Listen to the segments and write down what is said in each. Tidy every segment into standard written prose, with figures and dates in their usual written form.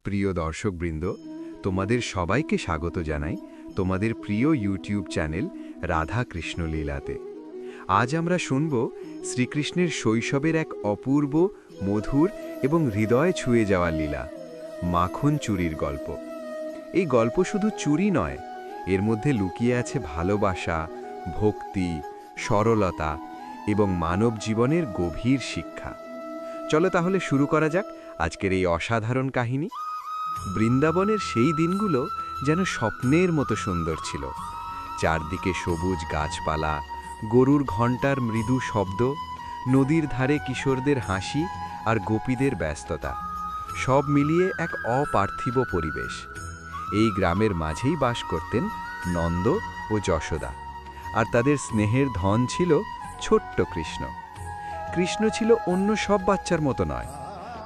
প্রিয় দর্শকবৃন্দ, তোমাদের সবাইকে স্বাগত জানাই তোমাদের প্রিয় ইউটিউব চ্যানেল রাধা কৃষ্ণ লীলাতে। আজ আমরা শুনব শ্রীকৃষ্ণের শৈশবের এক অপূর্ব, মধুর এবং হৃদয় ছুঁয়ে যাওয়া লীলা, মাখন চুরির গল্প। এই গল্প শুধু চুরি নয়, এর মধ্যে লুকিয়ে আছে ভালোবাসা, ভক্তি, সরলতা এবং মানব জীবনের গভীর শিক্ষা। চলো তাহলে শুরু করা যাক আজকের এই অসাধারণ কাহিনী। বৃন্দাবনের সেই দিনগুলো যেন স্বপ্নের মতো সুন্দর ছিল। চারদিকে সবুজ গাছপালা, গরুর ঘণ্টার মৃদু শব্দ, নদীর ধারে কিশোরদের হাসি আর গোপীদের ব্যস্ততা, সব মিলিয়ে এক অপার্থিব পরিবেশ। এই গ্রামের মাঝেই বাস করতেন নন্দ ও যশোদা, আর তাদের স্নেহের ধন ছিল ছোট্ট কৃষ্ণ। কৃষ্ণ ছিল অন্য সব বাচ্চার মতো নয়।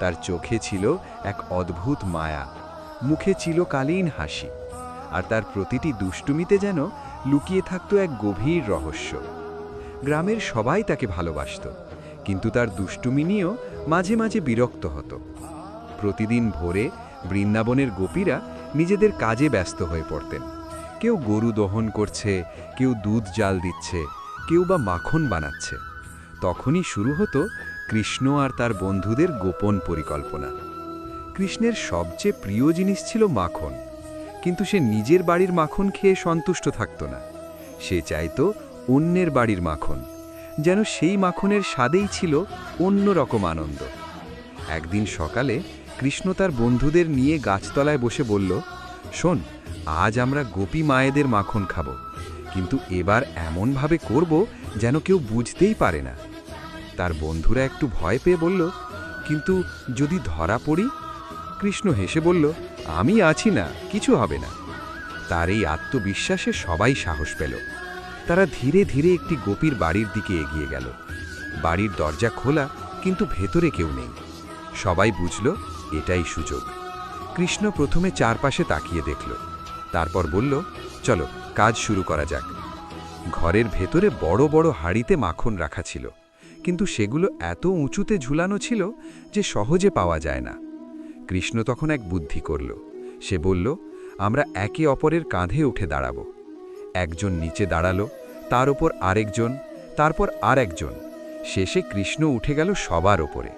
তার চোখে ছিল এক অদ্ভুত মায়া, মুখে ছিল কালীন হাসি, আর তার প্রতিটি দুষ্টুমিতে যেন লুকিয়ে থাকত এক গভীর রহস্য। গ্রামের সবাই তাকে ভালোবাসত, কিন্তু তার দুষ্টুমি নিয়েও মাঝে মাঝে বিরক্ত হতো। প্রতিদিন ভোরে বৃন্দাবনের গোপীরা নিজেদের কাজে ব্যস্ত হয়ে পড়তেন। কেউ গরু দহন করছে, কেউ দুধ জাল দিচ্ছে, কেউ বা মাখন বানাচ্ছে। তখনই শুরু হতো কৃষ্ণ আর তার বন্ধুদের গোপন পরিকল্পনা। কৃষ্ণের সবচেয়ে প্রিয় জিনিস ছিল মাখন, কিন্তু সে নিজের বাড়ির মাখন খেয়ে সন্তুষ্ট থাকত না। সে চাইত অন্যের বাড়ির মাখন, যেন সেই মাখনের স্বাদেই ছিল অন্য রকম আনন্দ। একদিন সকালে কৃষ্ণ তার বন্ধুদের নিয়ে গাছতলায় বসে বলল, শোন, আজ আমরা গোপী মায়েদের মাখন খাব, কিন্তু এবার এমনভাবে করব যেন কেউ বুঝতেই পারে না। তার বন্ধুরা একটু ভয় পেয়ে বলল, কিন্তু যদি ধরা পড়ি? কৃষ্ণ হেসে বলল, আমি আছি না, কিছু হবে না। তার এই আত্মবিশ্বাসে সবাই সাহস পেল। তারা ধীরে ধীরে একটি গোপীর বাড়ির দিকে এগিয়ে গেল। বাড়ির দরজা খোলা, কিন্তু ভেতরে কেউ নেই। সবাই বুঝল এটাই সুযোগ। কৃষ্ণ প্রথমে চারপাশে তাকিয়ে দেখল, তারপর বলল, চলো কাজ শুরু করা যাক। ঘরের ভেতরে বড় বড় হাঁড়িতে মাখন রাখা ছিল, কিন্তু সেগুলো এত উঁচুতে ঝুলানো ছিল যে সহজে পাওয়া যায় না। কৃষ্ণ তখন এক বুদ্ধি করল। সে বলল, আমরা একে অপরের কাঁধে উঠে দাঁড়াব। একজন নিচে দাঁড়ালো, তার ওপর আরেকজন, তারপর আর একজন। শেষে কৃষ্ণ উঠে গেল সবার ওপরে।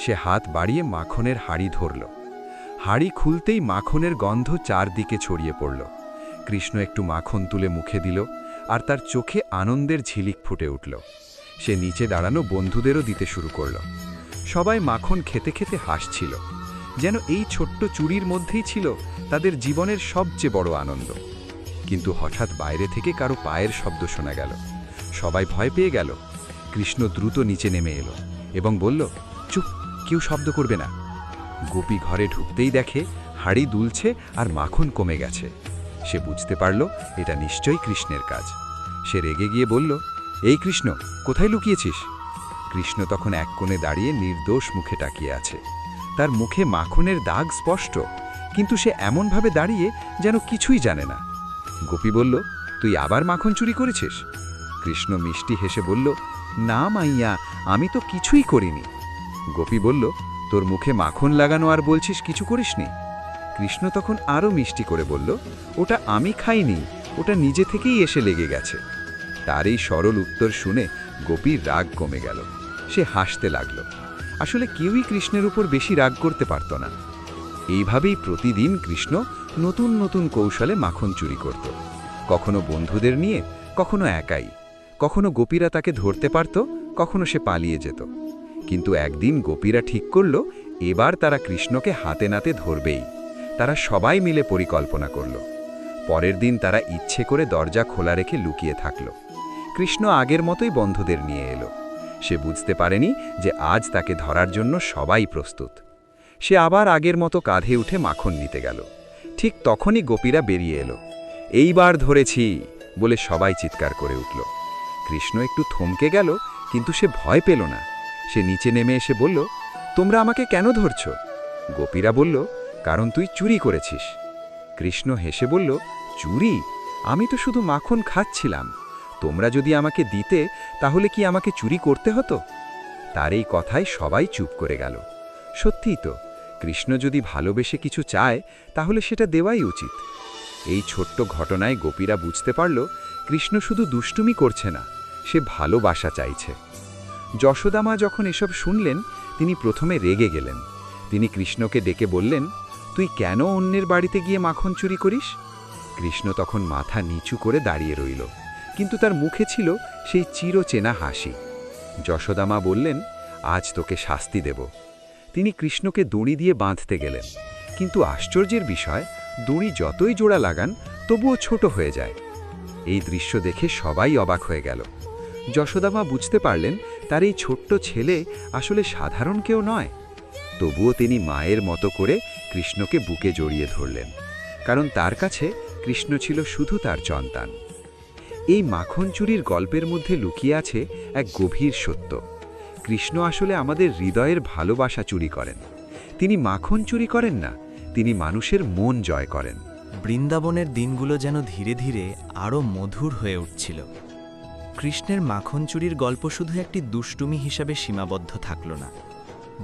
সে হাত বাড়িয়ে মাখনের হাঁড়ি ধরল। হাঁড়ি খুলতেই মাখনের গন্ধ চারদিকে ছড়িয়ে পড়ল। কৃষ্ণ একটু মাখন তুলে মুখে দিল, আর তার চোখে আনন্দের ঝিলিক ফুটে উঠল। সে নিচে দাঁড়ানো বন্ধুদেরও দিতে শুরু করল। সবাই মাখন খেতে খেতে হাসছিল, যেন এই ছোট্ট চুরির মধ্যেই ছিল তাদের জীবনের সবচেয়ে বড় আনন্দ। কিন্তু হঠাৎ বাইরে থেকে কারো পায়ের শব্দ শোনা গেল। সবাই ভয় পেয়ে গেল। কৃষ্ণ দ্রুত নিচে নেমে এলো এবং বলল, চুপ, কেউ শব্দ করবে না। গোপী ঘরে ঢুকতেই দেখে হাঁড়ি দুলছে আর মাখন কমে গেছে। সে বুঝতে পারল এটা নিশ্চয়ই কৃষ্ণের কাজ। সে রেগে গিয়ে বলল, এই কৃষ্ণ, কোথায় লুকিয়েছিস? কৃষ্ণ তখন এক কোণে দাঁড়িয়ে নির্দোষ মুখে তাকিয়ে আছে। তার মুখে মাখনের দাগ স্পষ্ট, কিন্তু সে এমনভাবে দাঁড়িয়ে যেন কিছুই জানে না। গোপী বলল, তুই আবার মাখন চুরি করেছিস? কৃষ্ণ মিষ্টি হেসে বলল, না মাইয়া, আমি তো কিছুই করিনি। গোপী বলল, তোর মুখে মাখন লাগানো আর বলছিস কিছু করিসনি? কৃষ্ণ তখন আরও মিষ্টি করে বলল, ওটা আমি খাইনি, ওটা নিজে থেকেই এসে লেগে গেছে। তার এই সরল উত্তর শুনে গোপীর রাগ কমে গেল। সে হাসতে লাগল। আসলে কেউই কৃষ্ণের উপর বেশি রাগ করতে পারত না। এইভাবেই প্রতিদিন কৃষ্ণ নতুন নতুন কৌশলে মাখন চুরি করত, কখনো বন্ধুদের নিয়ে, কখনো একাই। কখনো গোপীরা তাকে ধরতে পারত, কখনো সে পালিয়ে যেত। কিন্তু একদিন গোপীরা ঠিক করল, এবার তারা কৃষ্ণকে হাতে নাতে ধরবেই। তারা সবাই মিলে পরিকল্পনা করল। পরের দিন তারা ইচ্ছে করে দরজা খোলা রেখে লুকিয়ে থাকল। কৃষ্ণ আগের মতোই বন্ধুদের নিয়ে এলো। সে বুঝতে পারেনি যে আজ তাকে ধরার জন্য সবাই প্রস্তুত। সে আবার আগের মতো কাঁধে উঠে মাখন নিতে গেল। ঠিক তখনই গোপীরা বেরিয়ে এলো। এইবার ধরেছি বলে সবাই চিৎকার করে উঠল। কৃষ্ণ একটু থমকে গেল, কিন্তু সে ভয় পেল না। সে নিচে নেমে এসে বলল, তোমরা আমাকে কেন ধরছ? গোপীরা বলল, কারণ তুই চুরি করেছিস। কৃষ্ণ হেসে বলল, চুরি? আমি তো শুধু মাখন খাচ্ছিলাম। তোমরা যদি আমাকে দিতে, তাহলে কি আমাকে চুরি করতে হতো? তার এই কথায় সবাই চুপ করে গেল। সত্যিই তো, কৃষ্ণ যদি ভালোবেসে কিছু চায় তাহলে সেটা দেওয়াই উচিত। এই ছোট্ট ঘটনায় গোপীরা বুঝতে পারল কৃষ্ণ শুধু দুষ্টুমি করছে না, সে ভালোবাসা চাইছে। যশোদা মা যখন এসব শুনলেন তিনি প্রথমে রেগে গেলেন। তিনি কৃষ্ণকে ডেকে বললেন, তুই কেন অন্যের বাড়িতে গিয়ে মাখন চুরি করিস? কৃষ্ণ তখন মাথা নিচু করে দাঁড়িয়ে রইল, কিন্তু তার মুখে ছিল সেই চিরচেনা হাসি। যশোদা মা বললেন, আজ তোকে শাস্তি দেব। তিনি কৃষ্ণকে দড়ি দিয়ে বাঁধতে গেলেন, কিন্তু আশ্চর্যের বিষয়, দড়ি যতই জোড়া লাগান তবুও ছোট হয়ে যায়। এই দৃশ্য দেখে সবাই অবাক হয়ে গেল। যশোদা মা বুঝতে পারলেন তার এই ছোট্ট ছেলে আসলে সাধারণ কেউ নয়। তবুও তিনি মায়ের মতো করে কৃষ্ণকে বুকে জড়িয়ে ধরলেন, কারণ তার কাছে কৃষ্ণ ছিল শুধু তার সন্তান। এই মাখন চুরির গল্পের মধ্যে লুকিয়ে আছে এক গভীর সত্য। কৃষ্ণ আসলে আমাদের হৃদয়ের ভালোবাসা চুরি করেন। তিনি মাখন চুরি করেন না, তিনি মানুষের মন জয় করেন। বৃন্দাবনের দিনগুলো যেন ধীরে ধীরে আরও মধুর হয়ে উঠছিল। কৃষ্ণের মাখন চুরির গল্প শুধু একটি দুষ্টুমি হিসাবে সীমাবদ্ধ থাকল না,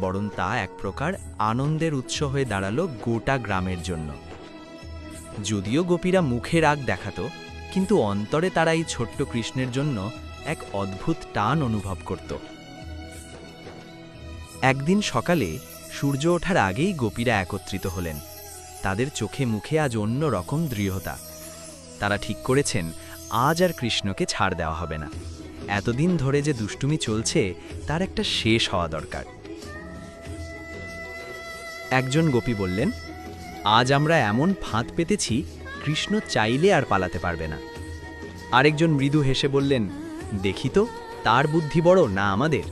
বরং তা এক প্রকার আনন্দের উৎস হয়ে দাঁড়ালো গোটা গ্রামের জন্য। যদিও গোপীরা মুখে রাগ দেখাত, কিন্তু অন্তরে তারা এই ছোট্ট কৃষ্ণের জন্য এক অদ্ভুত টান অনুভব করত। একদিন সকালে সূর্য ওঠার আগেই গোপীরা একত্রিত হলেন। তাদের চোখে মুখে আজ অন্য রকম দৃঢ়তা। তারা ঠিক করেছেন আজ আর কৃষ্ণকে ছাড় দেওয়া হবে না। এতদিন ধরে যে দুষ্টুমি চলছে তার একটা শেষ হওয়া দরকার। একজন গোপী বললেন, আজ আমরা এমন ফাঁদ পেতেছি কৃষ্ণ চাইলে আর পালাতে পারবে না। আরেকজন মৃদু হেসে বললেন, দেখি তো তার বুদ্ধি বড় না আমাদের।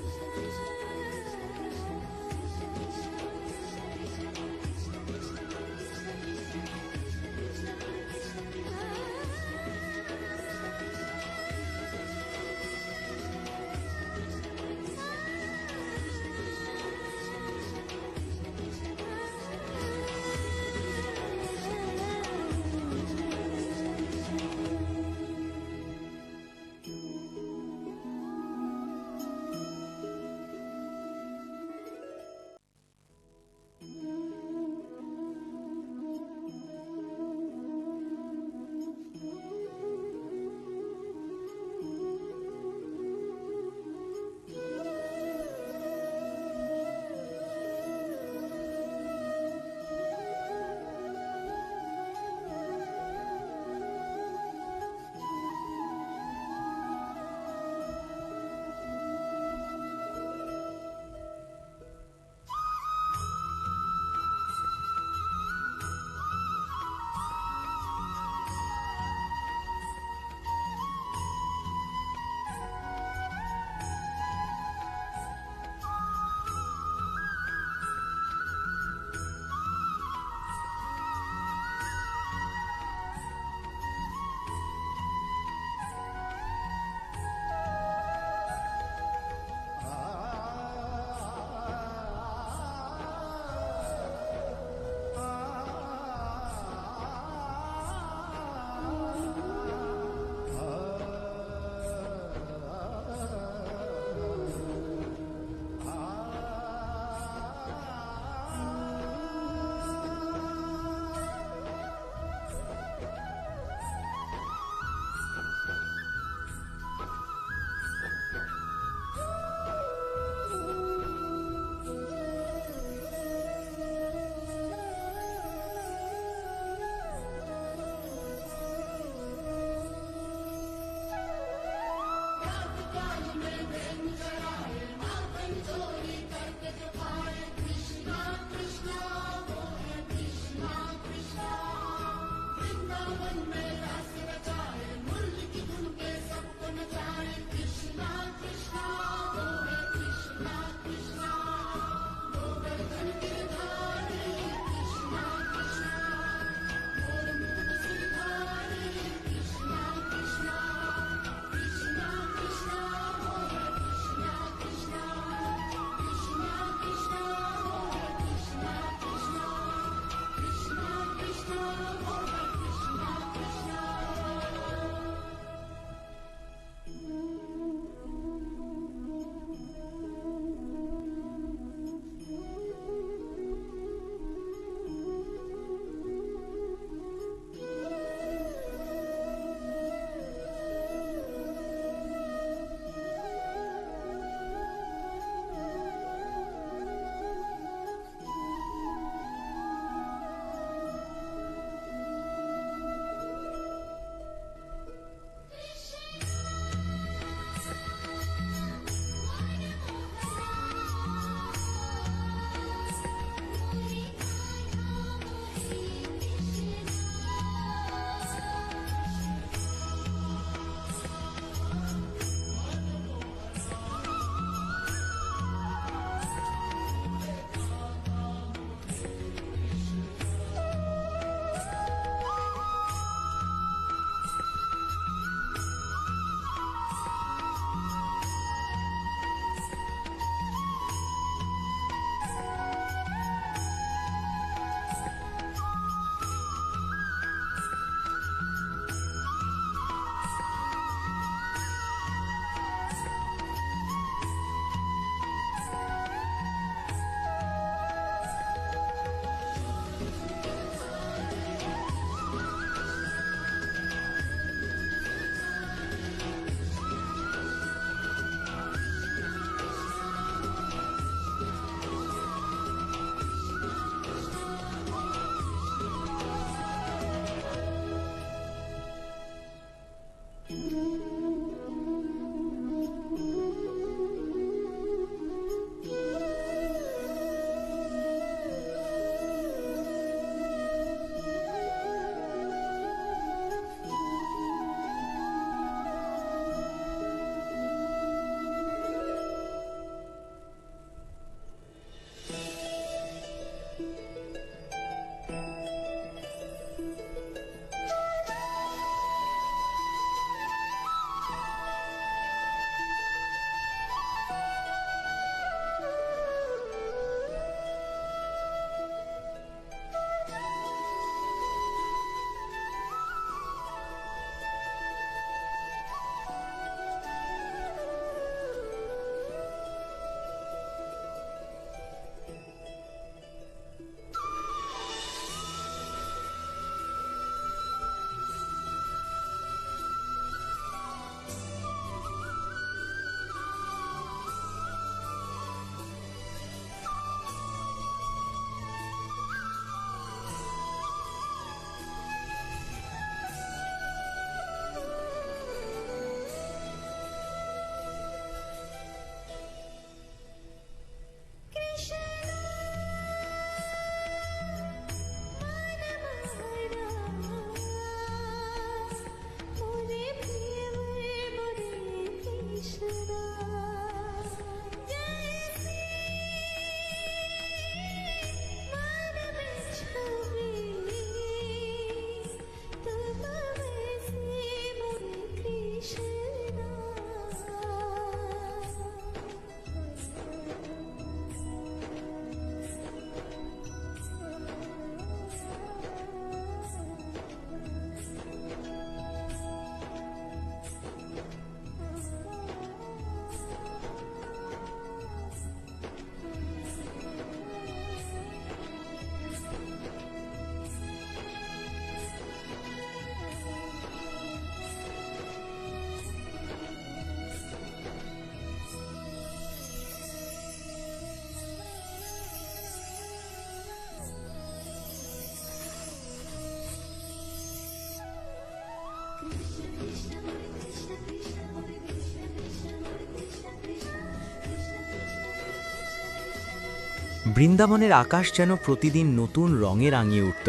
বৃন্দাবনের আকাশ যেন প্রতিদিন নতুন রঙে রাঙিয়ে উঠত,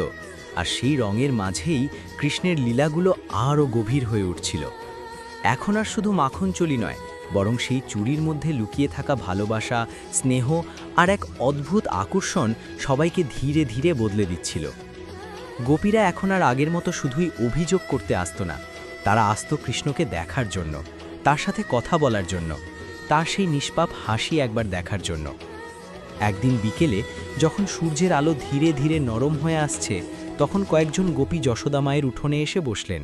আর সেই রঙের মাঝেই কৃষ্ণের লীলাগুলো আরও গভীর হয়ে উঠছিল। এখন আর শুধু মাখনচলি নয়, বরং সেই চুড়ির মধ্যে লুকিয়ে থাকা ভালোবাসা, স্নেহ আর এক অদ্ভুত আকর্ষণ সবাইকে ধীরে ধীরে বদলে দিচ্ছিল। গোপীরা এখন আর আগের মতো শুধুই অভিযোগ করতে আসতো না, তারা আসতো কৃষ্ণকে দেখার জন্য, তার সাথে কথা বলার জন্য, তার সেই নিষ্পাপ হাসি একবার দেখার জন্য। একদিন বিকেলে যখন সূর্যের আলো ধীরে ধীরে নরম হয়ে আসছে, তখন কয়েকজন গোপী যশোদা মায়ের উঠোনে এসে বসলেন।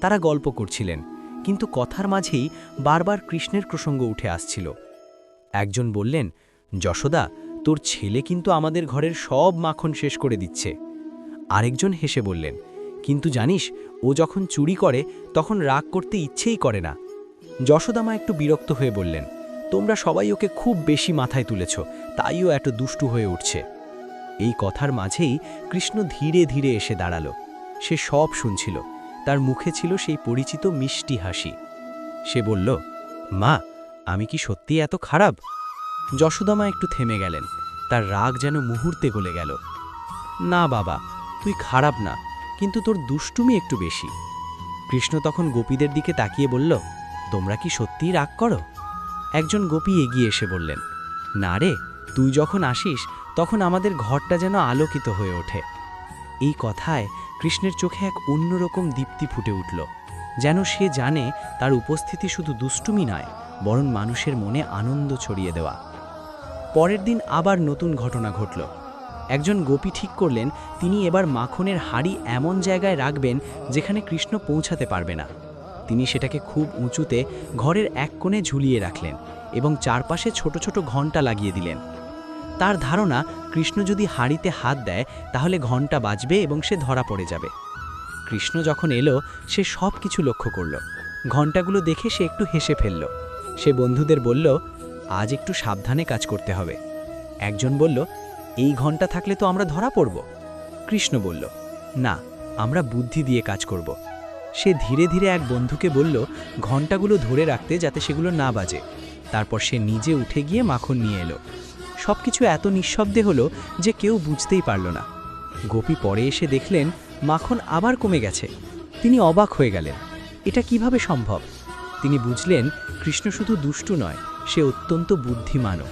তারা গল্প করছিলেন, কিন্তু কথার মাঝেই বারবার কৃষ্ণের প্রসঙ্গ উঠে আসছিল। একজন বললেন, যশোদা, তোর ছেলে কিন্তু আমাদের ঘরের সব মাখন শেষ করে দিচ্ছে। আরেকজন হেসে বললেন, কিন্তু জানিস, ও যখন চুরি করে তখন রাগ করতে ইচ্ছেই করে না। যশোদা মা একটু বিরক্ত হয়ে বললেন, তোমরা সবাই ওকে খুব বেশি মাথায় তুলেছ, তাইও এত দুষ্টু হয়ে উঠছে। এই কথার মাঝেই কৃষ্ণ ধীরে ধীরে এসে দাঁড়ালো। সে সব শুনছিল, তার মুখে ছিল সেই পরিচিত মিষ্টি হাসি। সে বলল, মা, আমি কি সত্যি এত খারাপ? যশোদা মা একটু থেমে গেলেন, তার রাগ যেন মুহূর্তে গলে গেল। না বাবা, তুই খারাপ না, কিন্তু তোর দুষ্টুমি একটু বেশি। কৃষ্ণ তখন গোপীদের দিকে তাকিয়ে বলল, তোমরা কি সত্যিই রাগ করো? একজন গোপী এগিয়ে এসে বললেন, না রে, তুই যখন আসিস তখন আমাদের ঘরটা যেন আলোকিত হয়ে ওঠে। এই কথায় কৃষ্ণের চোখে এক অন্যরকম দীপ্তি ফুটে উঠল, যেন সে জানে তার উপস্থিতি শুধু দুষ্টুমি নয়, বরং মানুষের মনে আনন্দ ছড়িয়ে দেওয়া। পরের দিন আবার নতুন ঘটনা ঘটল। একজন গোপী ঠিক করলেন তিনি এবার মাখনের হাড়ি এমন জায়গায় রাখবেন যেখানে কৃষ্ণ পৌঁছাতে পারবে না। তিনি সেটাকে খুব উঁচুতে ঘরের এক কোণে ঝুলিয়ে রাখলেন এবং চারপাশে ছোট ছোট ঘণ্টা লাগিয়ে দিলেন। তার ধারণা, কৃষ্ণ যদি হাঁড়িতে হাত দেয় তাহলে ঘণ্টা বাজবে এবং সে ধরা পড়ে যাবে। কৃষ্ণ যখন এলো, সে সব কিছু লক্ষ্য করল। ঘণ্টাগুলো দেখে সে একটু হেসে ফেলল। সে বন্ধুদের বলল, আজ একটু সাবধানে কাজ করতে হবে। একজন বলল, এই ঘণ্টা থাকলে তো আমরা ধরা পড়ব। কৃষ্ণ বলল, না, আমরা বুদ্ধি দিয়ে কাজ করব। সে ধীরে ধীরে এক বন্ধুকে বলল ঘণ্টাগুলো ধরে রাখতে, যাতে সেগুলো না বাজে। তারপর সে নিজে উঠে গিয়ে মাখন নিয়ে এলো। সব কিছু এত নিঃশব্দে হলো যে কেউ বুঝতেই পারল না। গোপী পরে এসে দেখলেন মাখন আবার কমে গেছে। তিনি অবাক হয়ে গেলেন, এটা কিভাবে সম্ভব? তিনি বুঝলেন কৃষ্ণ শুধু দুষ্টু নয়, সে অত্যন্ত বুদ্ধিমানও।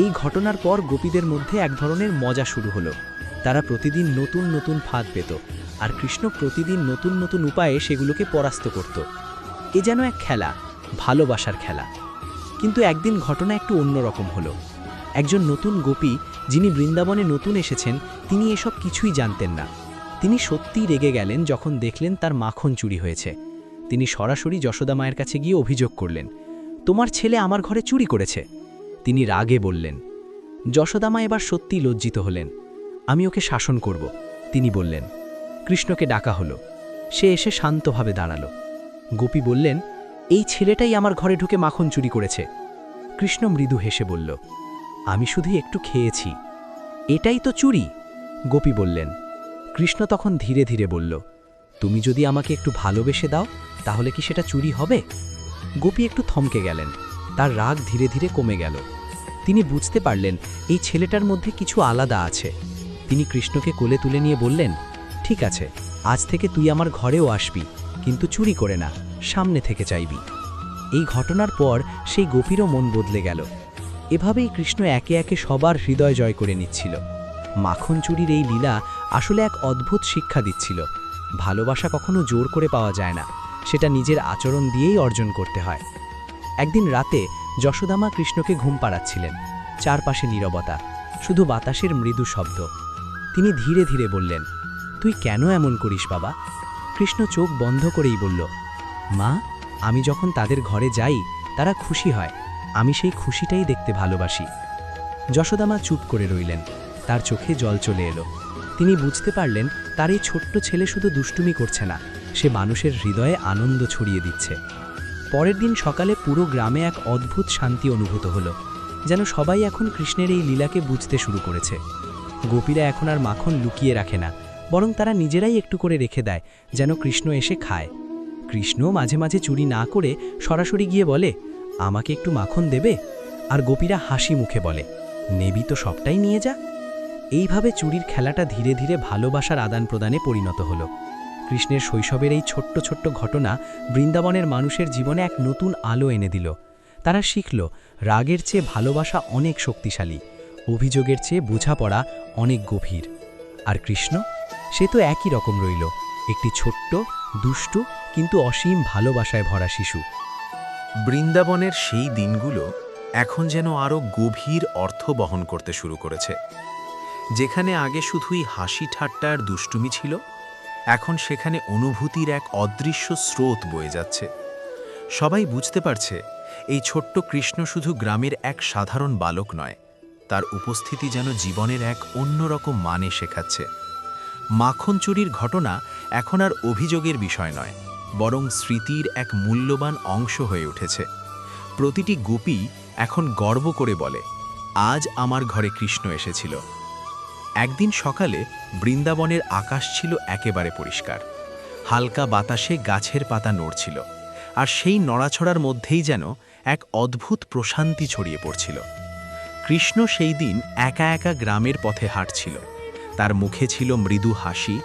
এই ঘটনার পর গোপীদের মধ্যে এক ধরনের মজা শুরু হলো। তারা প্রতিদিন নতুন নতুন ফাঁদ পেত, আর কৃষ্ণ প্রতিদিন নতুন নতুন উপায়ে সেগুলোকে পরাস্ত করত। এ যেন এক খেলা, ভালোবাসার খেলা। কিন্তু একদিন ঘটনা একটু অন্যরকম হলো। একজন নতুন গোপী, যিনি বৃন্দাবনে নতুন এসেছেন, তিনি এসব কিছুই জানতেন না। তিনি সত্যিই রেগে গেলেন যখন দেখলেন তার মাখন চুরি হয়েছে। তিনি সরাসরি যশোদা মায়ের কাছে গিয়ে অভিযোগ করলেন, তোমার ছেলে আমার ঘরে চুরি করেছে। তিনি রাগে বললেন। যশোদা মা এবার সত্যিই লজ্জিত হলেন। আমি ওকে শাসন করব, তিনি বললেন। কৃষ্ণকে ডাকা হলো। সে এসে শান্তভাবে দাঁড়ালো। গোপী বললেন, এই ছেলেটাই আমার ঘরে ঢুকে মাখন চুরি করেছে। কৃষ্ণ মৃদু হেসে বলল, আমি শুধু একটু খেয়েছি। এটাই তো চুরি, গোপী বললেন। কৃষ্ণ তখন ধীরে ধীরে বলল, তুমি যদি আমাকে একটু ভালোবেসে দাও তাহলে কি সেটা চুরি হবে? গোপী একটু থমকে গেলেন, তার রাগ ধীরে ধীরে কমে গেল। তিনি বুঝতে পারলেন এই ছেলেটার মধ্যে কিছু আলাদা আছে। তিনি কৃষ্ণকে কোলে তুলে নিয়ে বললেন, ঠিক আছে, আজ থেকে তুই আমার ঘরেও আসবি, কিন্তু চুরি করে না, সামনে থেকে চাইবি। এই ঘটনার পর সেই গোপীরও মন বদলে গেল। এভাবেই কৃষ্ণ একে একে সবার হৃদয় জয় করে নিচ্ছিল। মাখন চুরির এই লীলা আসলে এক অদ্ভুত শিক্ষা দিচ্ছিল। ভালোবাসা কখনো জোর করে পাওয়া যায় না, সেটা নিজের আচরণ দিয়েই অর্জন করতে হয়। একদিন রাতে যশোদা মা কৃষ্ণকে ঘুম পাড়াচ্ছিলেন। চারপাশে নীরবতা, শুধু বাতাসের মৃদু শব্দ। তিনি ধীরে ধীরে বললেন, তুই কেন এমন করিস বাবা? কৃষ্ণ চোখ বন্ধ করেই বলল, মা, আমি যখন তাদের ঘরে যাই তারা খুশি হয়, আমি সেই খুশিটাই দেখতে ভালোবাসি। যশোদা মা চুপ করে রইলেন, তার চোখে জল চলে এলো। তিনি বুঝতে পারলেন তার এই ছোট্ট ছেলে শুধু দুষ্টুমি করছে না, সে মানুষের হৃদয়ে আনন্দ ছড়িয়ে দিচ্ছে। পরের দিন সকালে পুরো গ্রামে এক অদ্ভুত শান্তি অনুভূত হলো, যেন সবাই এখন কৃষ্ণের এই লীলাকে বুঝতে শুরু করেছে। গোপীরা এখন আর মাখন লুকিয়ে রাখে না, বরং তারা নিজেরাই একটু করে রেখে দেয়, যেন কৃষ্ণ এসে খায়। কৃষ্ণ মাঝে মাঝে চুরি না করে সরাসরি গিয়ে বলে, আমাকে একটু মাখন দেবে? আর গোপীরা হাসি মুখে বলে, নেবি তো সবটাই নিয়ে যা। এইভাবে চুরির খেলাটা ধীরে ধীরে ভালোবাসার আদান প্রদানে পরিণত হলো। কৃষ্ণের শৈশবের এই ছোট্ট ছোট্ট ঘটনা বৃন্দাবনের মানুষের জীবনে এক নতুন আলো এনে দিল। তারা শিখল, রাগের চেয়ে ভালোবাসা অনেক শক্তিশালী, অভিযোগের চেয়ে বোঝাপড়া অনেক গভীর। আর কৃষ্ণ, সে তো একই রকম রইল, একটি ছোট্ট, দুষ্টু কিন্তু অসীম ভালোবাসায় ভরা শিশু। বৃন্দাবনের সেই দিনগুলো এখন যেন আরও গভীর অর্থ বহন করতে শুরু করেছে। যেখানে আগে শুধুই হাসি ঠাট্টা আর দুষ্টুমি ছিল, এখন সেখানে অনুভূতির এক অদৃশ্য স্রোত বয়ে যাচ্ছে। সবাই বুঝতে পারছে, এই ছোট্ট কৃষ্ণ শুধু গ্রামের এক সাধারণ বালক নয়, তার উপস্থিতি যেন জীবনের এক অন্যরকম মানে শেখাচ্ছে। মাখন চুরির ঘটনা এখন আর অভিযোগের বিষয় নয়, বরং স্মৃতির এক মূল্যবান অংশ হয়ে উঠেছে। প্রতিটি গোপী এখন গর্ব করে বলে, আজ আমার ঘরে কৃষ্ণ এসেছিল। একদিন সকালে বৃন্দাবনের আকাশ ছিল একেবারে পরিষ্কার। হালকা বাতাসে গাছের পাতা নড়ছিল, আর সেই নড়াছড়ার মধ্যেই যেন এক অদ্ভুত প্রশান্তি ছড়িয়ে পড়ছিল। কৃষ্ণ সেই দিন একা একা গ্রামের পথে হাঁটছিল। তার মুখে ছিল মৃদু হাসি,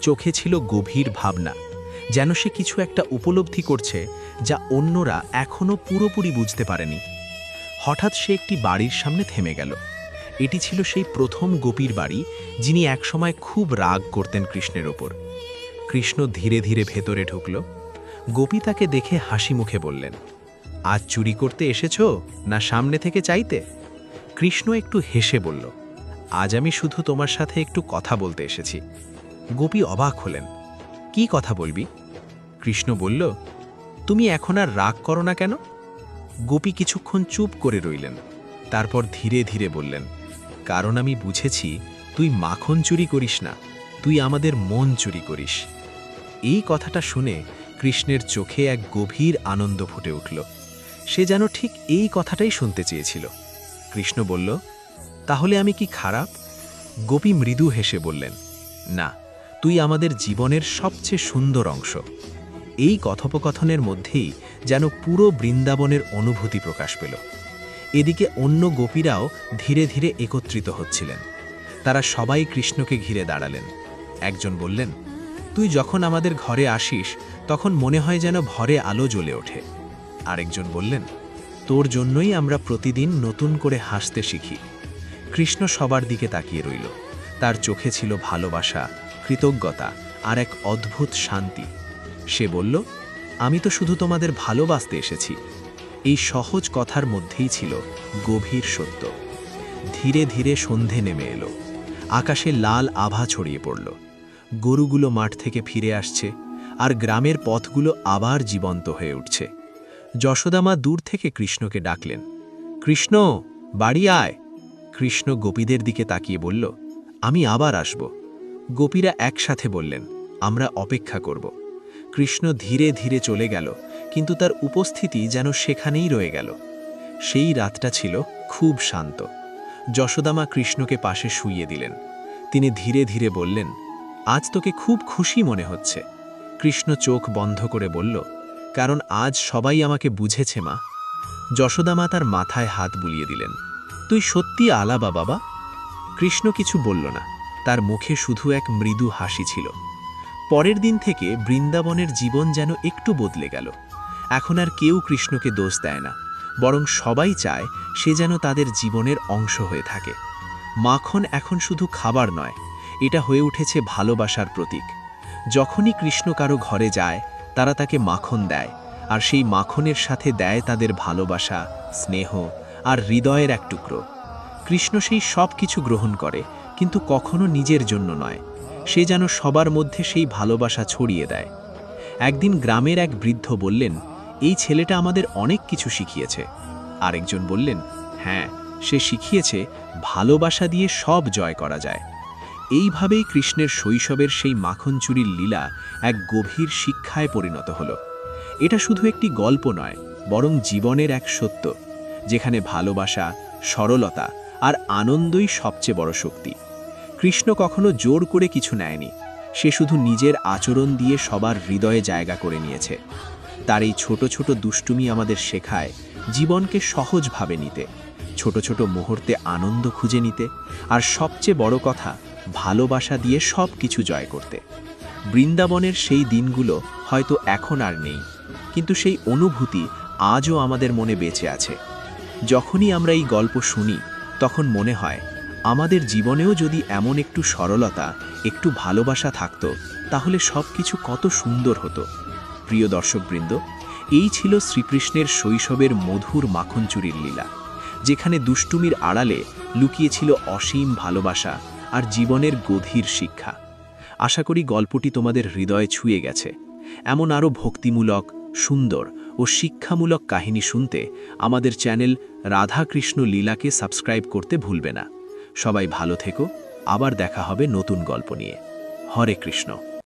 চোখে ছিল গভীর ভাবনা, যেন সে কিছু একটা উপলব্ধি করছে যা অন্যরা এখনও পুরোপুরি বুঝতে পারেনি। হঠাৎ সে একটি বাড়ির সামনে থেমে গেল। এটি ছিল সেই প্রথম গোপীর বাড়ি, যিনি একসময় খুব রাগ করতেন কৃষ্ণের ওপর। কৃষ্ণ ধীরে ধীরে ভেতরে ঢুকল। গোপী তাকে দেখে হাসি মুখে বললেন, আজ চুরি করতে এসেছ না সামনে থেকে চাইতে? কৃষ্ণ একটু হেসে বলল, আজ আমি শুধু তোমার সাথে একটু কথা বলতে এসেছি। গোপী অবাক হলেন, কি কথা বলবি? কৃষ্ণ বলল, তুমি এখন আর রাগ করো না কেন? গোপী কিছুক্ষণ চুপ করে রইলেন, তারপর ধীরে ধীরে বললেন, কারণ আমি বুঝেছি তুই মাখন চুরি করিস না, তুই আমাদের মন চুরি করিস। এই কথাটা শুনে কৃষ্ণের চোখে এক গভীর আনন্দ ফুটে উঠল। সে যেন ঠিক এই কথাটাই শুনতে চেয়েছিল। কৃষ্ণ বলল, তাহলে আমি কি খারাপ? গোপী মৃদু হেসে বললেন, না, তুই আমাদের জীবনের সবচেয়ে সুন্দর অংশ। এই কথোপকথনের মধ্যেই যেন পুরো বৃন্দাবনের অনুভূতি প্রকাশ পেল। এদিকে অন্য গোপীরাও ধীরে ধীরে একত্রিত হচ্ছিলেন। তারা সবাই কৃষ্ণকে ঘিরে দাঁড়ালেন। একজন বললেন, তুই যখন আমাদের ঘরে আসিস তখন মনে হয় যেন ঘরে আলো জ্বলে ওঠে। আরেকজন বললেন, তোর জন্যই আমরা প্রতিদিন নতুন করে হাসতে শিখি। কৃষ্ণ সবার দিকে তাকিয়ে রইল। তার চোখে ছিল ভালোবাসা, কৃতজ্ঞতা আর এক অদ্ভুত শান্তি। সে বলল, আমি তো শুধু তোমাদের ভালোবাসতে এসেছি। এই সহজ কথার মধ্যেই ছিল গভীর সত্য। ধীরে ধীরে সন্ধে নেমে এলো। আকাশে লাল আভা ছড়িয়ে পড়ল। গরুগুলো মাঠ থেকে ফিরে আসছে, আর গ্রামের পথগুলো আবার জীবন্ত হয়ে উঠছে। যশোদামা দূর থেকে কৃষ্ণকে ডাকলেন, কৃষ্ণ, বাড়ি আয়। কৃষ্ণ গোপীদের দিকে তাকিয়ে বলল, আমি আবার আসব। গোপীরা একসাথে বললেন, আমরা অপেক্ষা করব। কৃষ্ণ ধীরে ধীরে চলে গেল, কিন্তু তার উপস্থিতি যেন সেখানেই রয়ে গেল। সেই রাতটা ছিল খুব শান্ত। যশোদামা কৃষ্ণকে পাশে শুইয়ে দিলেন। তিনি ধীরে ধীরে বললেন, আজ তোকে খুব খুশি মনে হচ্ছে। কৃষ্ণ চোখ বন্ধ করে বলল, কারণ আজ সবাই আমাকে বুঝেছে মা। যশোদামা তার মাথায় হাত বুলিয়ে দিলেন, তুই সত্যি আলাবা বাবা। কৃষ্ণ কিছু বলল না, তার মুখে শুধু এক মৃদু হাসি ছিল। পরের দিন থেকে বৃন্দাবনের জীবন যেন একটু বদলে গেল। এখন আর কেউ কৃষ্ণকে দোষ দেয় না, বরং সবাই চায় সে যেন তাদের জীবনের অংশ হয়ে থাকে। মাখন এখন শুধু খাবার নয়, এটা হয়ে উঠেছে ভালোবাসার প্রতীক। যখনই কৃষ্ণ কারো ঘরে যায়, তারা তাকে মাখন দেয়, আর সেই মাখনের সাথে দেয় তাদের ভালোবাসা, স্নেহ আর হৃদয়ের এক টুকরো। কৃষ্ণ সেই সব কিছু গ্রহণ করে, কিন্তু কখনো নিজের জন্য নয়। সে যেন সবার মধ্যে সেই ভালোবাসা ছড়িয়ে দেয়। একদিন গ্রামের এক বৃদ্ধ বললেন, এই ছেলেটা আমাদের অনেক কিছু শিখিয়েছে। আরেকজন বললেন, হ্যাঁ, সে শিখিয়েছে ভালোবাসা দিয়ে সব জয় করা যায়। এইভাবেই কৃষ্ণের শৈশবের সেই মাখন চুরির লীলা এক গভীর শিক্ষায় পরিণত হল। এটা শুধু একটি গল্প নয়, বরং জীবনের এক সত্য, যেখানে ভালোবাসা, সরলতা আর আনন্দই সবচেয়ে বড় শক্তি। কৃষ্ণ কখনো জোর করে কিছু নেয়নি, সে শুধু নিজের আচরণ দিয়ে সবার হৃদয়ে জায়গা করে নিয়েছে। তার এই ছোট ছোট দুষ্টুমি আমাদের শেখায় জীবনকে সহজভাবে নিতে, ছোট ছোট মুহূর্তে আনন্দ খুঁজে নিতে, আর সবচেয়ে বড় কথা, ভালোবাসা দিয়ে সব কিছু জয় করতে। বৃন্দাবনের সেই দিনগুলো হয়তো এখন আর নেই, কিন্তু সেই অনুভূতি আজও আমাদের মনে বেঁচে আছে। যখনই আমরা এই গল্প শুনি, তখন মনে হয় আমাদের জীবনেও যদি এমন একটু সরলতা, একটু ভালোবাসা থাকতো, তাহলে সব কিছু কত সুন্দর হতো। প্রিয় দর্শকবৃন্দ, এই ছিল শ্রীকৃষ্ণের শৈশবের মধুর মাখনচুরির লীলা, যেখানে দুষ্টুমির আড়ালে লুকিয়েছিল অসীম ভালোবাসা আর জীবনের গভীর শিক্ষা। আশা করি গল্পটি তোমাদের হৃদয়ে ছুঁয়ে গেছে। এমন আরও ভক্তিমূলক, সুন্দর ও শিক্ষামূলক কাহিনী শুনতে আমাদের চ্যানেল রাধাকৃষ্ণ লীলাকে সাবস্ক্রাইব করতে ভুলবে না। সবাই ভালো থেকো, আবার দেখা হবে নতুন গল্প নিয়ে। হরে কৃষ্ণ।